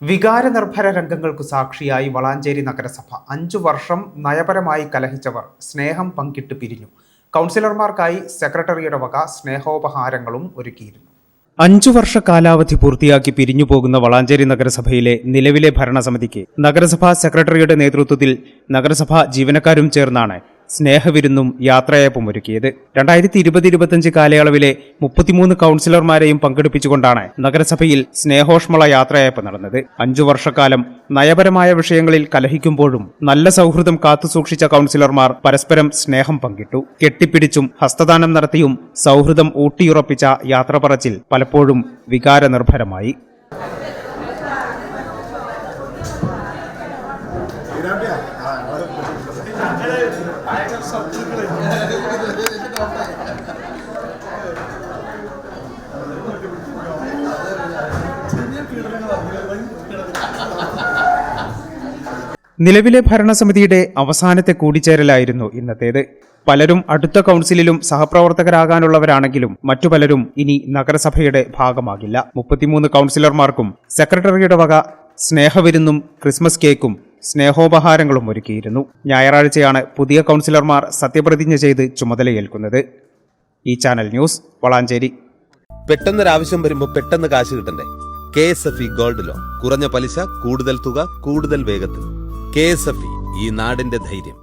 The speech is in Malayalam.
വികാരനിർഭര രംഗങ്ങൾക്കു സാക്ഷിയായി വളാഞ്ചേരി നഗരസഭ 5 വർഷം നയപരമായി കലഹിച്ചവർ സ്നേഹം പങ്കിട്ട് പിരിഞ്ഞു. കൗൺസിലർമാർക്കായി സെക്രട്ടറിയുടെ വക സ്നേഹോപഹാരങ്ങളും ഒരുക്കിയിരുന്നു. 5 വർഷ കാലാവധി പൂർത്തിയാക്കി പിരിഞ്ഞുപോകുന്ന വളാഞ്ചേരി നഗരസഭയിലെ നിലവിലെ ഭരണസമിതിക്ക് നഗരസഭാ സെക്രട്ടറിയുടെ നേതൃത്വത്തിൽ നഗരസഭാ ജീവനക്കാരും ചേർന്നാണ് സ്നേഹവിരുന്നും യാത്രയയപ്പും ഒരുക്കിയത്. 2020-25 കാലയളവിലെ 33 കൗൺസിലർമാരെയും പങ്കെടുപ്പിച്ചുകൊണ്ടാണ് നഗരസഭയിൽ സ്നേഹോഷ്മള യാത്രയയപ്പ് നടന്നത്. 5 വർഷക്കാലം നയപരമായ വിഷയങ്ങളിൽ കലഹിക്കുമ്പോഴും നല്ല സൗഹൃദം കാത്തുസൂക്ഷിച്ച കൗൺസിലർമാർ പരസ്പരം സ്നേഹം പങ്കിട്ടു. കെട്ടിപ്പിടിച്ചും ഹസ്തദാനം നടത്തിയും സൗഹൃദം ഊട്ടിയുറപ്പിച്ച യാത്ര പറച്ചിൽ പലപ്പോഴും വികാരനിർഭരമായി. നിലവിലെ ഭരണസമിതിയുടെ അവസാനത്തെ കൂടിച്ചേരലായിരുന്നു ഇന്നത്തേത്. പലരും അടുത്ത കൗൺസിലിലും സഹപ്രവർത്തകരാകാനുള്ളവരാണെങ്കിലും മറ്റു പലരും ഇനി നഗരസഭയുടെ ഭാഗമാകില്ല. 33 കൗൺസിലർമാർക്കും സെക്രട്ടറിയുടെ വക സ്നേഹവിരുന്നും ക്രിസ്മസ് കേക്കും സ്നേഹോപഹാരങ്ങളും ഒരുക്കിയിരുന്നു. ഞായറാഴ്ചയാണ് പുതിയ കൗൺസിലർമാർ സത്യപ്രതിജ്ഞ ചെയ്ത് ചുമതലയേൽക്കുന്നത്. ഈ ചാനൽ ന്യൂസ്, വളാഞ്ചേരി. പെട്ടെന്നൊരാവശ്യം വരുമ്പോൾ പെട്ടെന്ന് കാശ് കിട്ടണ്ടേ? KSFE ഗോൾഡ് ലോൺ, കുറഞ്ഞ പലിശ, കൂടുതൽ തുക, കൂടുതൽ വേഗത്തിൽ. KSFE, ഈ നാടിന്റെ ധൈര്യം.